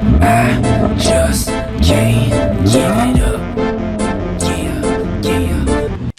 I just can't give it up. Yeah, yeah.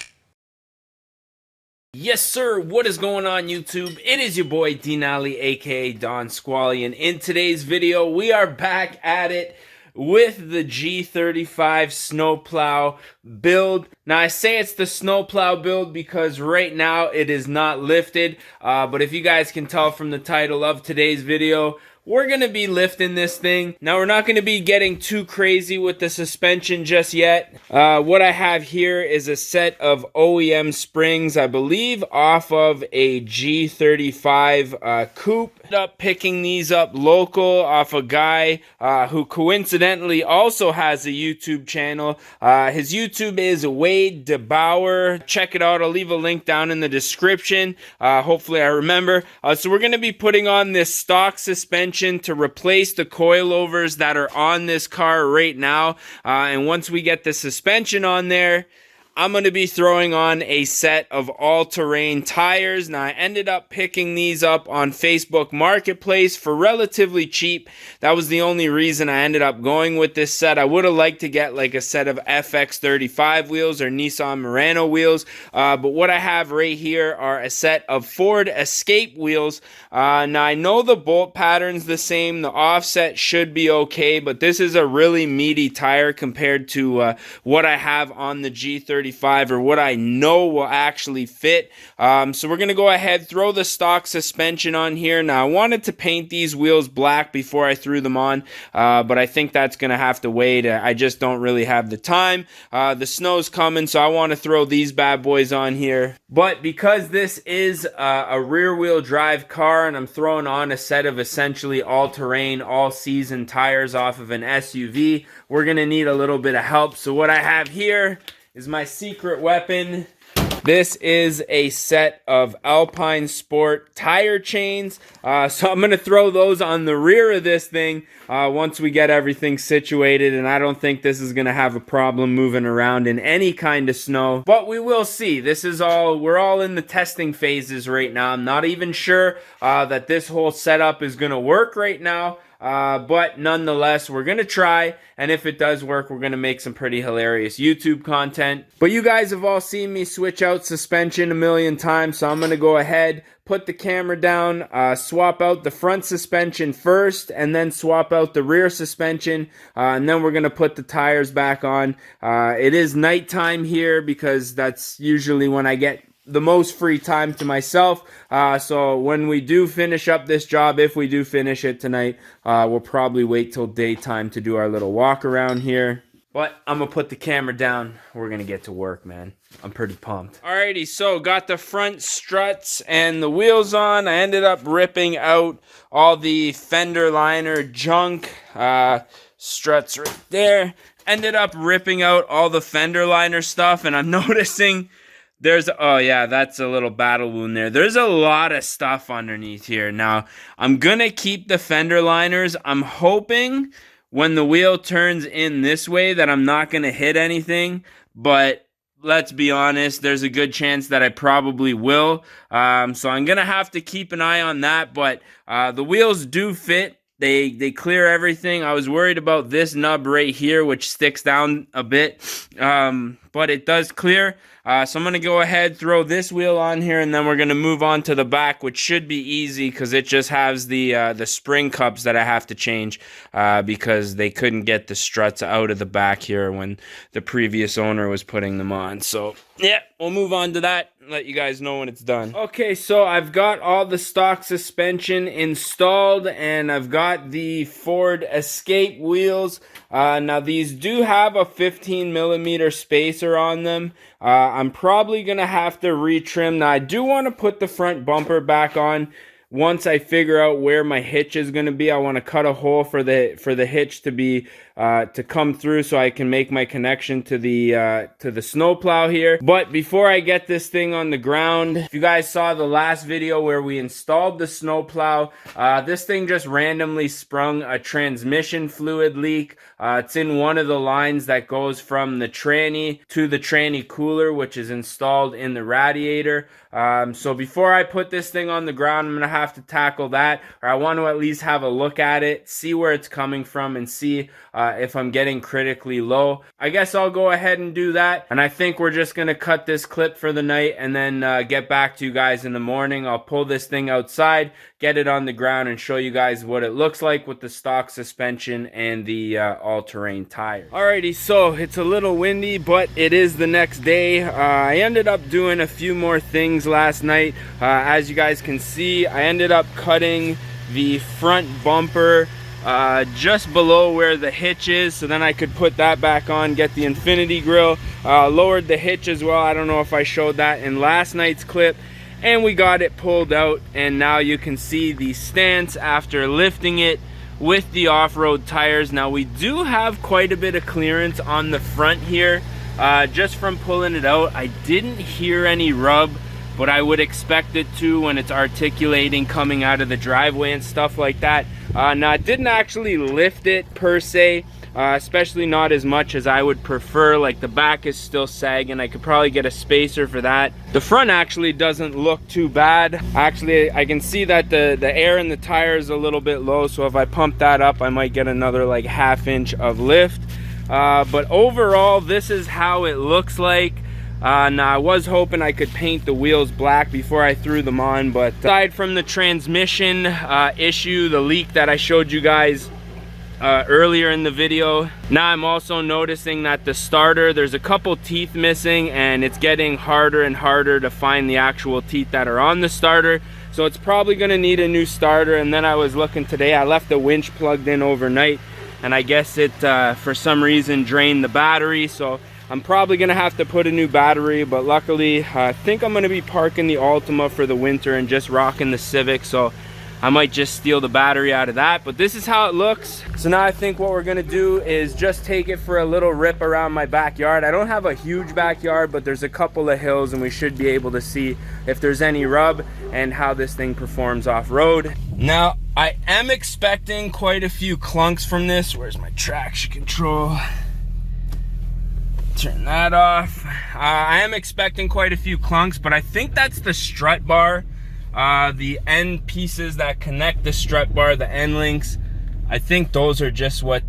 Yes, sir. What is going on, YouTube? It is your boy Denali, aka Don Squally, and in today's video, we are back at it with the G35 snowplow build. Now, I say it's the snowplow build because right now it is not lifted, but if you guys can tell from the title of today's video, we're going to be lifting this thing. Now, we're not going to be getting too crazy with the suspension just yet. What I have here is a set of OEM springs, I believe, off of a G35 Coupe. Ended up picking these up local off a guy who coincidentally also has a YouTube channel. His YouTube is Wade DeBauer. Check it out. I'll leave a link down in the description. Hopefully I remember. So we're going to be putting on this stock suspension to replace the coilovers that are on this car right now. And once we get the suspension on there, I'm going to be throwing on a set of all-terrain tires. Now, I ended up picking these up on Facebook Marketplace for relatively cheap. That was the only reason I ended up going with this set. I would have liked to get like a set of FX35 wheels or Nissan Murano wheels. But what I have right here are a set of Ford Escape wheels. Now, I know the bolt pattern's the same. The offset should be okay. But this is a really meaty tire compared to what I have on the G35. Or what I know will actually fit. So we're going to go ahead, throw the stock suspension on here. Now, I wanted to paint these wheels black before I threw them on, but I think that's going to have to wait. I just don't really have the time. The snow's coming, so I want to throw these bad boys on here. But because this is a rear-wheel drive car and I'm throwing on a set of essentially all-terrain, all-season tires off of an SUV, we're going to need a little bit of help. So what I have here is my secret weapon. This is a set of Alpine Sport tire chains. So I'm going to throw those on the rear of this thing once we get everything situated. And I don't think this is going to have a problem moving around in any kind of snow. But we will see. We're all in the testing phases right now. I'm not even sure that this whole setup is going to work right now. But nonetheless, we're going to try, and if it does work, we're going to make some pretty hilarious YouTube content. But you guys have all seen me switch out suspension a million times, so I'm going to go ahead, put the camera down, swap out the front suspension first, and then swap out the rear suspension, and then we're going to put the tires back on. It is nighttime here because that's usually when I get the most free time to myself. So when we do finish up this job, if we do finish it tonight, we'll probably wait till daytime to do our little walk around here. But I'm gonna put the camera down. We're gonna get to work, man. I'm pretty pumped. Alrighty, so got the front struts and the wheels on. I ended up ripping out all the fender liner junk. Struts right there. Ended up ripping out all the fender liner stuff, and I'm noticing oh yeah, that's a little battle wound there. There's a lot of stuff underneath here. Now, I'm going to keep the fender liners. I'm hoping when the wheel turns in this way that I'm not going to hit anything. But let's be honest, there's a good chance that I probably will. So I'm going to have to keep an eye on that. But the wheels do fit. They clear everything. I was worried about this nub right here, which sticks down a bit. But it does clear. So I'm going to go ahead, throw this wheel on here, and then we're going to move on to the back, which should be easy because it just has the spring cups that I have to change because they couldn't get the struts out of the back here when the previous owner was putting them on. So, yeah, we'll move on to that and let you guys know when it's done. Okay, so I've got all the stock suspension installed, and I've got the Ford Escape wheels. Now, these do have a 15mm spacer on them. I'm probably going to have to retrim. Now, I do want to put the front bumper back on once I figure out where my hitch is going to be. I want to cut a hole for the hitch to be to come through so I can make my connection to the snowplow here. But before I get this thing on the ground, if you guys saw the last video where we installed the snowplow, this thing just randomly sprung a transmission fluid leak. It's in one of the lines that goes from the tranny to the tranny cooler, which is installed in the radiator. So before I put this thing on the ground, I'm going to have to tackle that, or I want to at least have a look at it, see where it's coming from, and see if I'm getting critically low. I guess I'll go ahead and do that, and I think we're just going to cut this clip for the night and then get back to you guys in the morning. I'll pull this thing outside, get it on the ground, and show you guys what it looks like with the stock suspension and the all-terrain tires. Alrighty, so it's a little windy, but it is the next day. I ended up doing a few more things last night. As you guys can see, I ended up cutting the front bumper just below where the hitch is, so then I could put that back on, get the infinity grill. Lowered the hitch as well. I don't know if I showed that in last night's clip, and we got it pulled out, and now you can see the stance after lifting it with the off-road tires. Now we do have quite a bit of clearance on the front here. Just from pulling it out, I didn't hear any rub, but I would expect it to when it's articulating coming out of the driveway and stuff like that. Now it didn't actually lift it per se, especially not as much as I would prefer. Like the back is still sagging. I could probably get a spacer for that. The front actually doesn't look too bad. Actually, I can see that the air in the tire is a little bit low, so if I pump that up, I might get another like ½ inch of lift. But overall, this is how it looks like. Now I was hoping I could paint the wheels black before I threw them on, but aside from the transmission issue, the leak that I showed you guys earlier in the video, now I'm also noticing that the starter, there's a couple teeth missing, and it's getting harder and harder to find the actual teeth that are on the starter. So it's probably going to need a new starter. And then I was looking today, I left the winch plugged in overnight, and I guess it for some reason drained the battery, so I'm probably gonna have to put a new battery. But luckily I think I'm gonna be parking the Altima for the winter and just rocking the Civic, so I might just steal the battery out of that. But this is how it looks. So now I think what we're gonna do is just take it for a little rip around my backyard. I don't have a huge backyard, but there's a couple of hills, and we should be able to see if there's any rub and how this thing performs off-road. Now I am expecting quite a few clunks from this. Where's my traction control? Turn that off. I am expecting quite a few clunks, but I think that's the strut bar. The end pieces that connect the strut bar, the end links, I think those are just what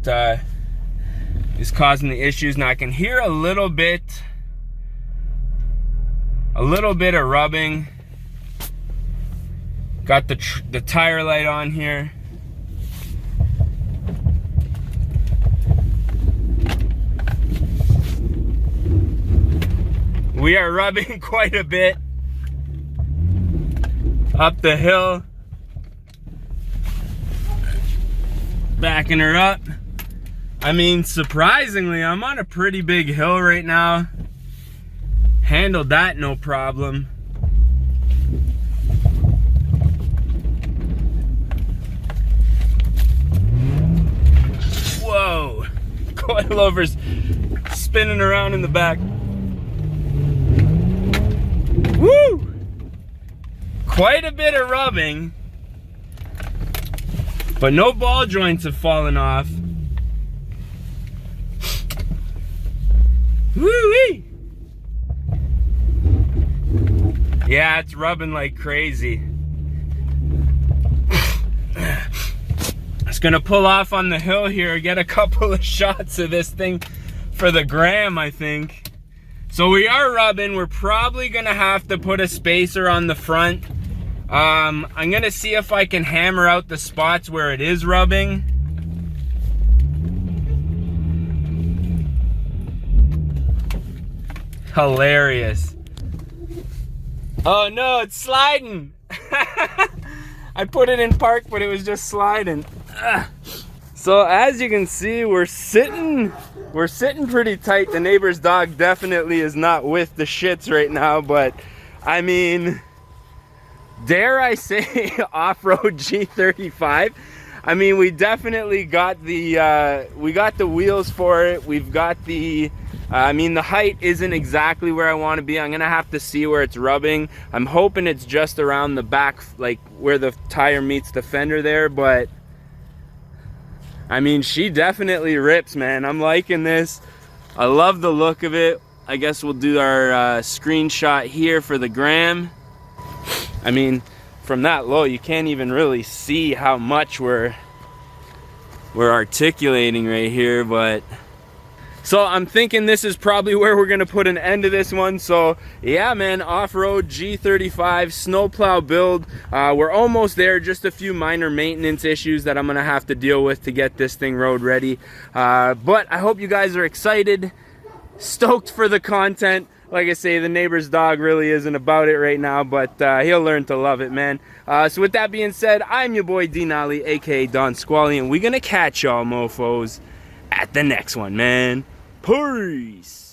is causing the issues. Now I can hear a little bit of rubbing. Got the tire light on here. We are rubbing quite a bit up the hill. Backing her up. I mean, surprisingly, I'm on a pretty big hill right now. Handled that no problem. Whoa, coilover's spinning around in the back. Woo! Quite a bit of rubbing, but no ball joints have fallen off. Woo-wee! Yeah, it's rubbing like crazy. Just gonna pull off on the hill here, get a couple of shots of this thing for the gram, I think. So we are rubbing. We're probably gonna have to put a spacer on the front. I'm gonna see if I can hammer out the spots where it is rubbing. Hilarious. Oh no, it's sliding. I put it in park, but it was just sliding. So as you can see, we're sitting pretty tight. The neighbor's dog definitely is not with the shits right now, but I mean, dare I say off-road G35. I mean, we definitely got the wheels for it. We've got the I mean, the height isn't exactly where I want to be. I'm gonna have to see where it's rubbing. I'm hoping it's just around the back, like where the tire meets the fender there, but I mean, she definitely rips, man. I'm liking this. I love the look of it. I guess we'll do our screenshot here for the gram. I mean, from that low, you can't even really see how much we're articulating right here, but so I'm thinking this is probably where we're gonna put an end to this one. So yeah, man, off-road G35 snowplow build. We're almost there, just a few minor maintenance issues that I'm gonna have to deal with to get this thing road ready. But I hope you guys are excited, stoked for the content. Like I say, the neighbor's dog really isn't about it right now, but he'll learn to love it, man. So with that being said, I'm your boy Denali, aka Don Squally, and we're gonna catch y'all mofos at the next one, man. Peace.